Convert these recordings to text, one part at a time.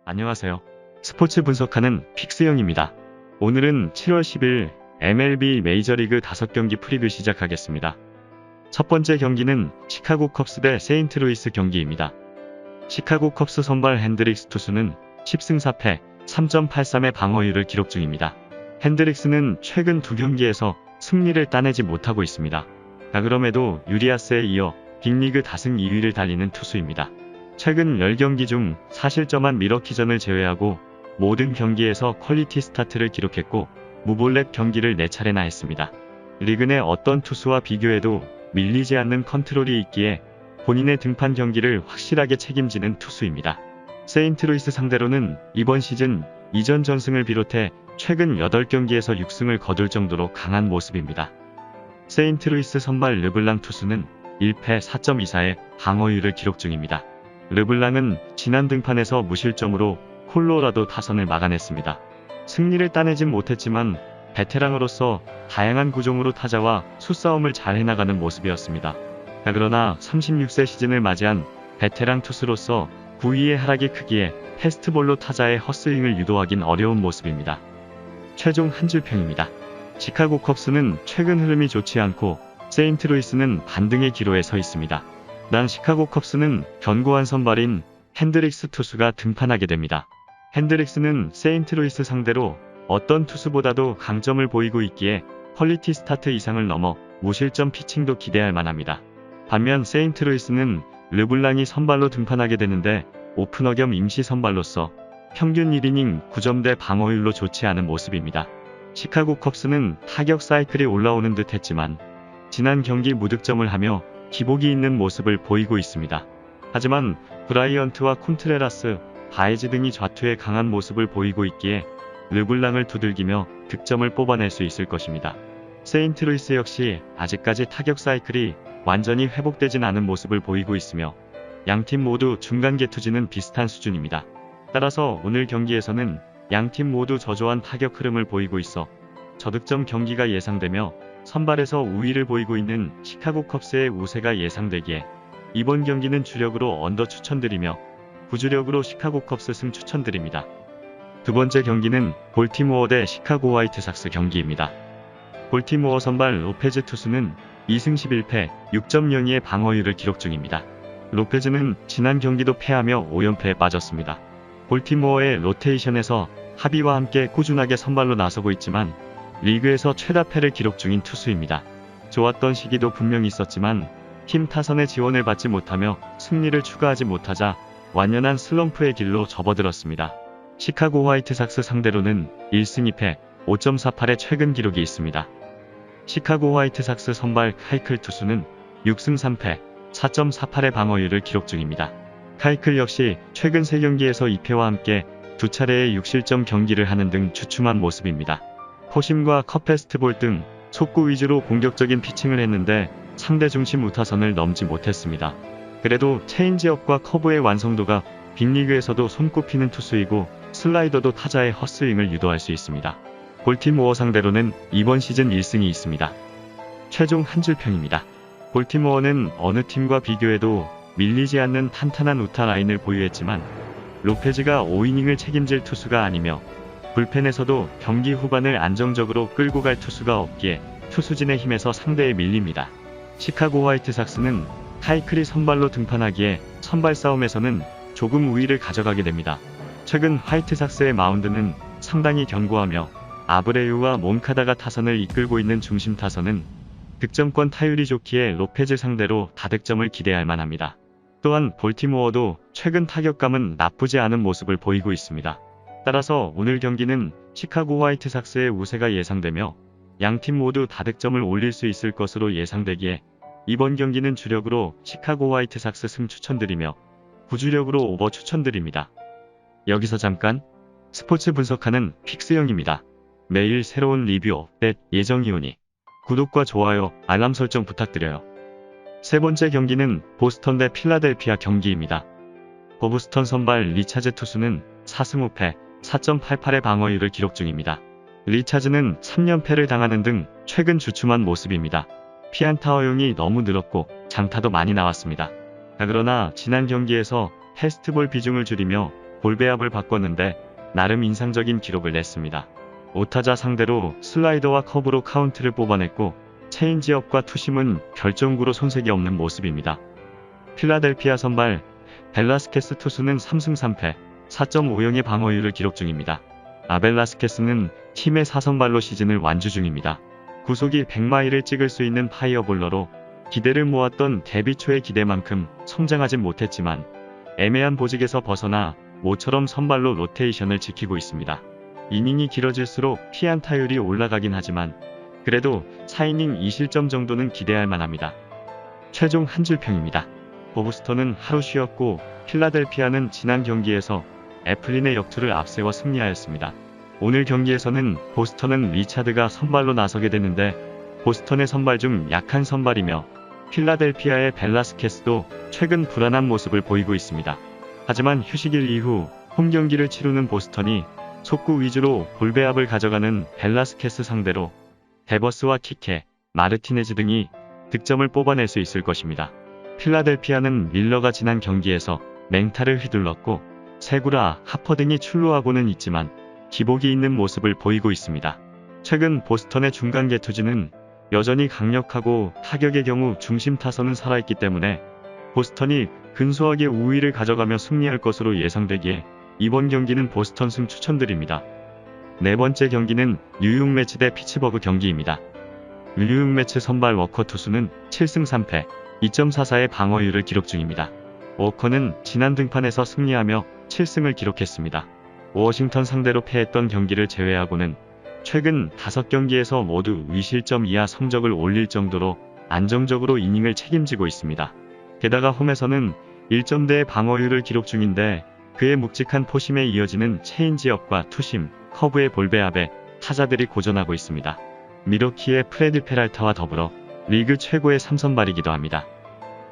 안녕하세요. 스포츠 분석하는 픽스형입니다. 오늘은 7월 10일 MLB 메이저리그 5경기 프리뷰 시작하겠습니다. 첫 번째 경기는 시카고 컵스 대 세인트루이스 경기입니다. 시카고 컵스 선발 핸드릭스 투수는 10승 4패 3.83의 방어율을 기록 중입니다. 핸드릭스는 최근 2경기에서 승리를 따내지 못하고 있습니다. 그럼에도 유리아스에 이어 빅리그 다승 2위를 달리는 투수입니다. 최근 10경기 중 4실점한 미러키전을 제외하고 모든 경기에서 퀄리티 스타트를 기록했고 무볼넷 경기를 4차례나 했습니다. 리그 내 어떤 투수와 비교해도 밀리지 않는 컨트롤이 있기에 본인의 등판 경기를 확실하게 책임지는 투수입니다. 세인트루이스 상대로는 이번 시즌 이전 전승을 비롯해 최근 8경기에서 6승을 거둘 정도로 강한 모습입니다. 세인트루이스 선발 르블랑 투수는 1패 4.24의 방어율을 기록 중입니다. 르블랑은 지난 등판에서 무실점으로 콜로라도 타선을 막아냈습니다. 승리를 따내진 못했지만 베테랑으로서 다양한 구종으로 타자와 수싸움을 잘 해나가는 모습이었습니다. 그러나 36세 시즌을 맞이한 베테랑 투수로서 구위의 하락이 크기에 패스트볼로 타자의 헛스윙을 유도하긴 어려운 모습입니다. 최종 한 줄 평입니다. 시카고 컵스는 최근 흐름이 좋지 않고 세인트루이스는 반등의 기로에 서 있습니다. 난 시카고 컵스는 견고한 선발인 핸드릭스 투수가 등판하게 됩니다. 핸드릭스는 세인트루이스 상대로 어떤 투수보다도 강점을 보이고 있기에 퀄리티 스타트 이상을 넘어 무실점 피칭도 기대할 만합니다. 반면 세인트루이스는 르블랑이 선발로 등판하게 되는데 오프너 겸 임시 선발로서 평균 1이닝 9점대 방어율로 좋지 않은 모습입니다. 시카고 컵스는 타격 사이클이 올라오는 듯 했지만 지난 경기 무득점을 하며 기복이 있는 모습을 보이고 있습니다. 하지만 브라이언트와 콘트레라스, 바에즈 등이 좌투에 강한 모습을 보이고 있기에 르블랑을 두들기며 득점을 뽑아낼 수 있을 것입니다. 세인트루이스 역시 아직까지 타격 사이클이 완전히 회복되진 않은 모습을 보이고 있으며 양팀 모두 중간 개투지는 비슷한 수준입니다. 따라서 오늘 경기에서는 양팀 모두 저조한 타격 흐름을 보이고 있어 저득점 경기가 예상되며 선발에서 우위를 보이고 있는 시카고 컵스의 우세가 예상되기에 이번 경기는 주력으로 언더 추천드리며 부주력으로 시카고 컵스 승 추천드립니다. 두 번째 경기는 볼티모어 대 시카고 화이트삭스 경기입니다. 볼티모어 선발 로페즈 투수는 2승 11패 6.02의 방어율을 기록 중입니다. 로페즈는 지난 경기도 패하며 5연패에 빠졌습니다. 볼티모어의 로테이션에서 하비와 함께 꾸준하게 선발로 나서고 있지만 리그에서 최다패를 기록 중인 투수입니다. 좋았던 시기도 분명히 있었지만 팀 타선의 지원을 받지 못하며 승리를 추가하지 못하자 완연한 슬럼프의 길로 접어들었습니다. 시카고 화이트삭스 상대로는 1승 2패 5.48의 최근 기록이 있습니다. 시카고 화이트삭스 선발 카이클 투수는 6승 3패 4.48의 방어율을 기록 중입니다. 카이클 역시 최근 3경기에서 2패와 함께 2차례의 6실점 경기를 하는 등 주춤한 모습입니다. 포심과 컵페스트볼 등 속구 위주로 공격적인 피칭을 했는데 상대 중심 우타선을 넘지 못했습니다. 그래도 체인지업과 커브의 완성도가 빅리그에서도 손꼽히는 투수이고 슬라이더도 타자의 헛스윙을 유도할 수 있습니다. 볼티모어 상대로는 이번 시즌 1승이 있습니다. 최종 한 줄 평입니다. 볼티모어는 어느 팀과 비교해도 밀리지 않는 탄탄한 우타 라인을 보유했지만 로페즈가 5이닝을 책임질 투수가 아니며 불펜에서도 경기 후반을 안정적으로 끌고 갈 투수가 없기에 투수진의 힘에서 상대에 밀립니다. 시카고 화이트삭스는 카이클이 선발로 등판하기에 선발 싸움에서는 조금 우위를 가져가게 됩니다. 최근 화이트삭스의 마운드는 상당히 견고하며 아브레유와 몬카다가 타선을 이끌고 있는 중심 타선은 득점권 타율이 좋기에 로페즈 상대로 다득점을 기대할 만합니다. 또한 볼티모어도 최근 타격감은 나쁘지 않은 모습을 보이고 있습니다. 따라서 오늘 경기는 시카고 화이트삭스의 우세가 예상되며 양팀 모두 다득점을 올릴 수 있을 것으로 예상되기에 이번 경기는 주력으로 시카고 화이트삭스 승 추천드리며 부주력으로 오버 추천드립니다. 여기서 잠깐 스포츠 분석하는 픽스형입니다. 매일 새로운 리뷰 업데이트 예정이오니 구독과 좋아요, 알람 설정 부탁드려요. 세 번째 경기는 보스턴 대 필라델피아 경기입니다. 보스턴 선발 리차즈 투수는 4승 5패 4.88의 방어율을 기록 중입니다. 리차즈는 3연패를 당하는 등 최근 주춤한 모습입니다. 피안타 허용이 너무 늘었고 장타도 많이 나왔습니다. 그러나 지난 경기에서 패스트볼 비중을 줄이며 볼 배합을 바꿨는데 나름 인상적인 기록을 냈습니다. 5타자 상대로 슬라이더와 커브로 카운트를 뽑아냈고 체인지업과 투심은 결정구로 손색이 없는 모습입니다. 필라델피아 선발 벨라스케스 투수는 3승 3패 4.50의 방어율을 기록 중입니다. 아벨라스케스는 팀의 4선발로 시즌을 완주 중입니다. 구속이 100마일을 찍을 수 있는 파이어볼러로 기대를 모았던 데뷔 초의 기대만큼 성장하진 못했지만 애매한 보직에서 벗어나 모처럼 선발로 로테이션을 지키고 있습니다. 이닝이 길어질수록 피안타율이 올라가긴 하지만 그래도 4이닝 2실점 정도는 기대할 만합니다. 최종 한 줄평입니다. 보부스턴은 하루 쉬었고 필라델피아는 지난 경기에서 애플린의 역투를 앞세워 승리하였습니다. 오늘 경기에서는 보스턴은 리차드가 선발로 나서게 되는데 보스턴의 선발 중 약한 선발이며 필라델피아의 벨라스케스도 최근 불안한 모습을 보이고 있습니다. 하지만 휴식일 이후 홈 경기를 치르는 보스턴이 속구 위주로 볼배합을 가져가는 벨라스케스 상대로 데버스와 키케, 마르티네즈 등이 득점을 뽑아낼 수 있을 것입니다. 필라델피아는 밀러가 지난 경기에서 맹타를 휘둘렀고 세구라, 하퍼 등이 출루하고는 있지만 기복이 있는 모습을 보이고 있습니다. 최근 보스턴의 중간 개투지는 여전히 강력하고 타격의 경우 중심 타선은 살아있기 때문에 보스턴이 근소하게 우위를 가져가며 승리할 것으로 예상되기에 이번 경기는 보스턴 승 추천드립니다. 네 번째 경기는 뉴욕 매츠 대 피츠버그 경기입니다. 뉴욕 매츠 선발 워커 투수는 7승 3패 2.44의 방어율을 기록 중입니다. 워커는 지난 등판에서 승리하며 7승을 기록했습니다. 워싱턴 상대로 패했던 경기를 제외하고는 최근 5경기에서 모두 위실점 이하 성적을 올릴 정도로 안정적으로 이닝을 책임지고 있습니다. 게다가 홈에서는 1점대의 방어율을 기록 중인데 그의 묵직한 포심에 이어지는 체인지업과 투심, 커브의 볼배합에 타자들이 고전하고 있습니다. 미러키의 프레디 페랄타와 더불어 리그 최고의 3선발이기도 합니다.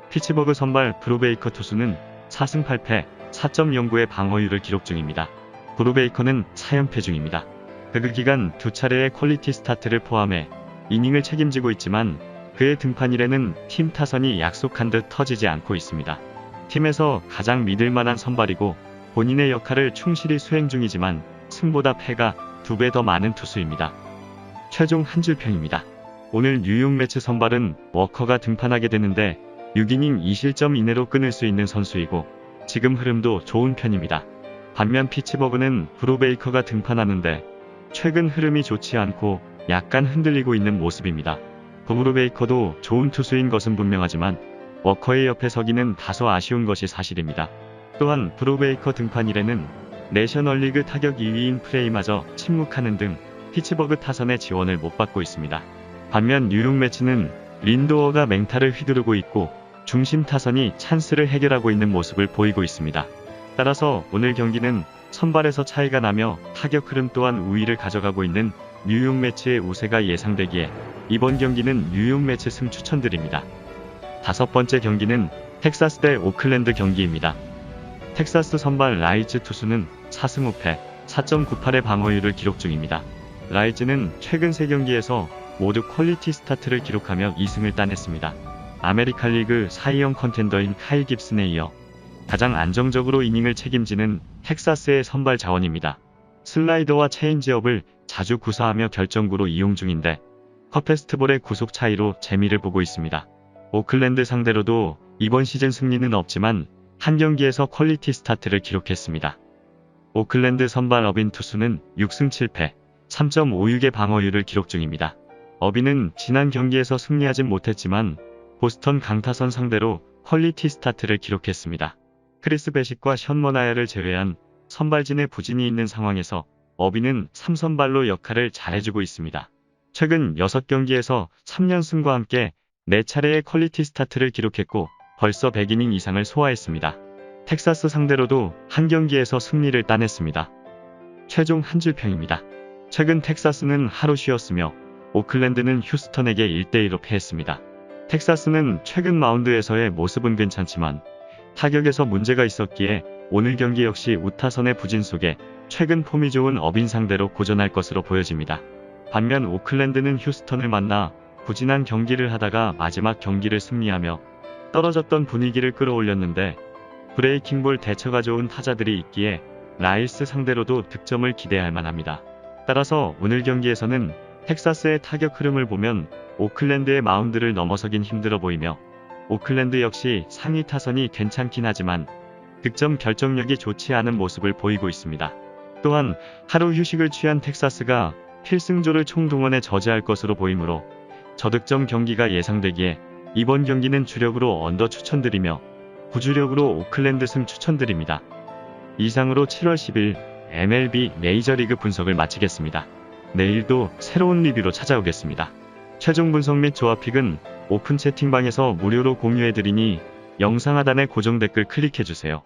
피츠버그 선발 브루베이커 투수는 4승 8패 4.09의 방어율을 기록 중입니다. 브루베이커는 4연패 중입니다. 그 기간 2차례의 퀄리티 스타트를 포함해 이닝을 책임지고 있지만 그의 등판일에는 팀 타선이 약속한 듯 터지지 않고 있습니다. 팀에서 가장 믿을만한 선발이고 본인의 역할을 충실히 수행 중이지만 승보다 패가 2배 더 많은 투수입니다. 최종 한 줄평입니다. 오늘 뉴욕 매츠 선발은 워커가 등판하게 되는데 6이닝 2실점 이내로 끊을 수 있는 선수이고 지금 흐름도 좋은 편입니다. 반면 피츠버그는 브루베이커가 등판하는데 최근 흐름이 좋지 않고 약간 흔들리고 있는 모습입니다. 브루베이커도 좋은 투수인 것은 분명하지만 워커의 옆에 서기는 다소 아쉬운 것이 사실입니다. 또한 브루베이커 등판일에는 내셔널리그 타격 2위인 프레이마저 침묵하는 등 피츠버그 타선의 지원을 못 받고 있습니다. 반면 뉴욕 매츠는 린도어가 맹타를 휘두르고 있고 중심 타선이 찬스를 해결하고 있는 모습을 보이고 있습니다. 따라서 오늘 경기는 선발에서 차이가 나며 타격 흐름 또한 우위를 가져가고 있는 뉴욕 매츠의 우세가 예상되기에 이번 경기는 뉴욕 매츠 승 추천드립니다. 다섯 번째 경기는 텍사스 대 오클랜드 경기입니다. 텍사스 선발 라이즈 투수는 4승 5패 4.98의 방어율을 기록 중입니다. 라이즈는 최근 3경기에서 모두 퀄리티 스타트를 기록하며 2승을 따냈습니다. 아메리칸 리그 사이영 컨텐더인 카일 깁슨에 이어 가장 안정적으로 이닝을 책임지는 텍사스의 선발 자원입니다. 슬라이더와 체인지업을 자주 구사하며 결정구로 이용 중인데 컵페스트볼의 구속 차이로 재미를 보고 있습니다. 오클랜드 상대로도 이번 시즌 승리는 없지만 한 경기에서 퀄리티 스타트를 기록했습니다. 오클랜드 선발 어빈 투수는 6승 7패 3.56의 방어율을 기록 중입니다. 어빈은 지난 경기에서 승리하진 못했지만 보스턴 강타선 상대로 퀄리티 스타트를 기록했습니다. 크리스 베식과 션 머나야를 제외한 선발진의 부진이 있는 상황에서 어빈은 3선발로 역할을 잘해주고 있습니다. 최근 6경기에서 3연승과 함께 4차례의 퀄리티 스타트를 기록했고 벌써 100이닝 이상을 소화했습니다. 텍사스 상대로도 한 경기에서 승리를 따냈습니다. 최종 한 줄평입니다. 최근 텍사스는 하루 쉬었으며 오클랜드는 휴스턴에게 1대1로 패했습니다. 텍사스는 최근 마운드에서의 모습은 괜찮지만 타격에서 문제가 있었기에 오늘 경기 역시 우타선의 부진 속에 최근 폼이 좋은 어빈 상대로 고전할 것으로 보여집니다. 반면 오클랜드는 휴스턴을 만나 부진한 경기를 하다가 마지막 경기를 승리하며 떨어졌던 분위기를 끌어올렸는데 브레이킹볼 대처가 좋은 타자들이 있기에 라이스 상대로도 득점을 기대할 만합니다. 따라서 오늘 경기에서는 텍사스의 타격 흐름을 보면 오클랜드의 마운드를 넘어서긴 힘들어 보이며 오클랜드 역시 상위 타선이 괜찮긴 하지만 득점 결정력이 좋지 않은 모습을 보이고 있습니다. 또한 하루 휴식을 취한 텍사스가 필승조를 총동원해 저지할 것으로 보이므로 저득점 경기가 예상되기에 이번 경기는 주력으로 언더 추천드리며 부주력으로 오클랜드 승 추천드립니다. 이상으로 7월 10일 MLB 메이저리그 분석을 마치겠습니다. 내일도 새로운 리뷰로 찾아오겠습니다. 최종 분석 및 조합픽은 오픈 채팅방에서 무료로 공유해드리니 영상 하단의 고정 댓글 클릭해주세요.